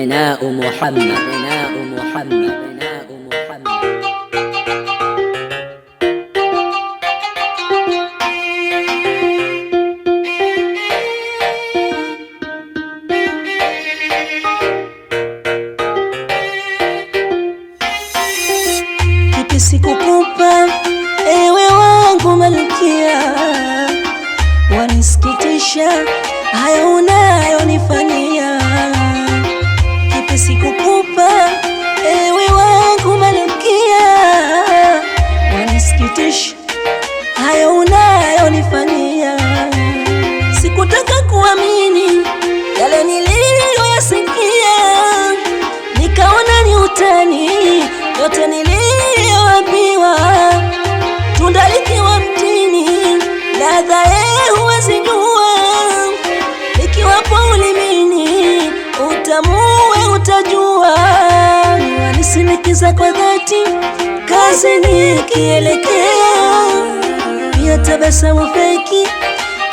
أبناء محمد، أبناء محمد، أبناء محمد. Kipi sikukupa ewe wangu malkia, wanisikitisha haya unayonifanyia. Kipi sikukupa ewe wangu malkia, wanisikitisha haya unayonifanyia. Sikutaka kuamini yale niliyoyasikia, nikaona ni utani yote niliyoambiwa. Tunda likiwa mtini ladha yake huwezi jua, likiwapo ulimini utamuwe utajua. Wanisinikiza kwa dhati kazi nikielekea, pia tabasamu feki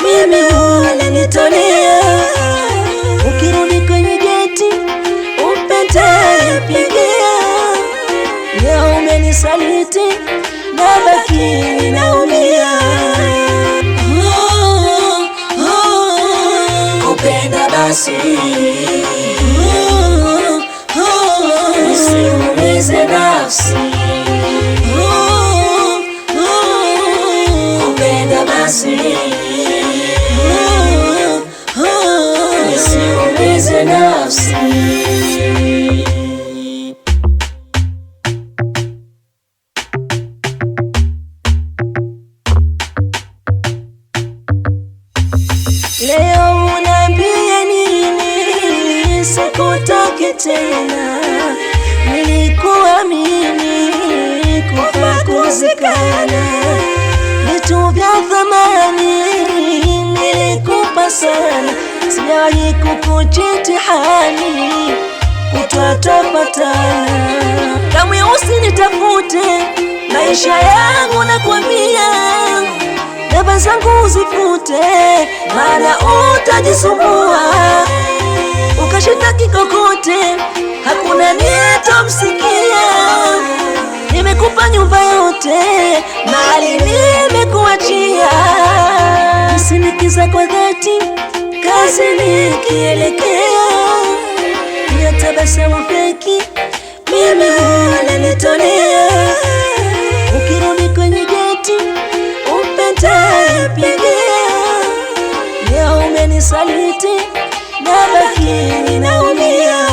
mimi unanitolea. Ukirudi kwenye geti upete pigia, leo umenisaliti nabaki ninaumia. Kupenda basi usiumize nafsi, kupenda basi usiumize nafsi. Leo unambia nini? Sikutaki tena, nilikuamini kufa kuzikana. Vitu vya thamani nilikupa sana, sijawahi kukuchiti hali kutwatapatana. Kamwe usinitafute maisha yangu nakwambia, namba zangu uzifute, maana utajisumbua. Ukashitaki kokote, hakuna niyetomsikia. Nimekupa nyumba yote, mali nimekuachia. Nisinikiza kwa dhati kazi nikielekea, pia tabasamu feki mimi unanitolea. Ukirudi kwenye geti pigia, leo umenisaliti nabaki ninaumia.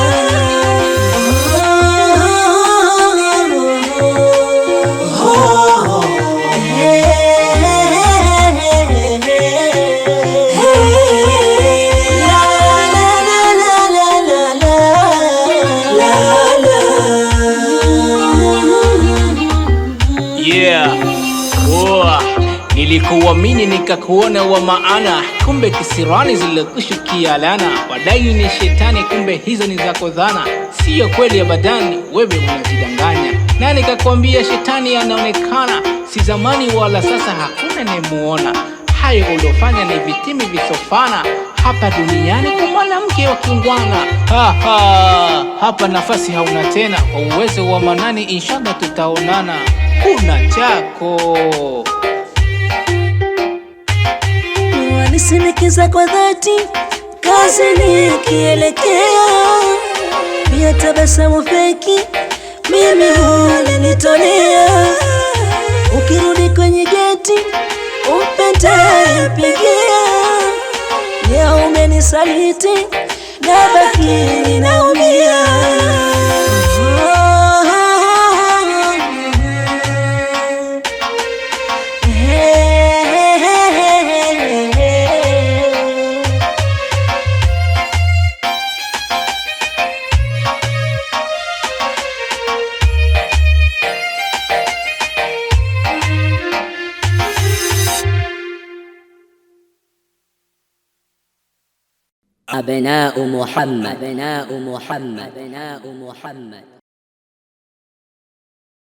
Nilikuamini nikakuona wa maana, kumbe kisirani zilikushukia lana. Wadai ni shetani, kumbe hizo ni zako dhana. Siyo kweli abadani, wewe unajidanganya. Na nikakwambia shetani anaonekana, si zamani wala sasa hakuna nemuona. Hayo uliofanya ni vitimi visofana, hapa duniani kwa mwanamke wa kingwana. Hapa nafasi hauna tena, kwa uwezo wa Manani inshallah tutaonana. Kuna chako nisinikiza kwa dhati kazi nikielekea, pia tabasamu feki mimi unanitolea. Ukirudi kwenye geti upete pigia, leo umenisaliti nabaki ninaumia. أبناء محمد، أبناء محمد، أبناء محمد.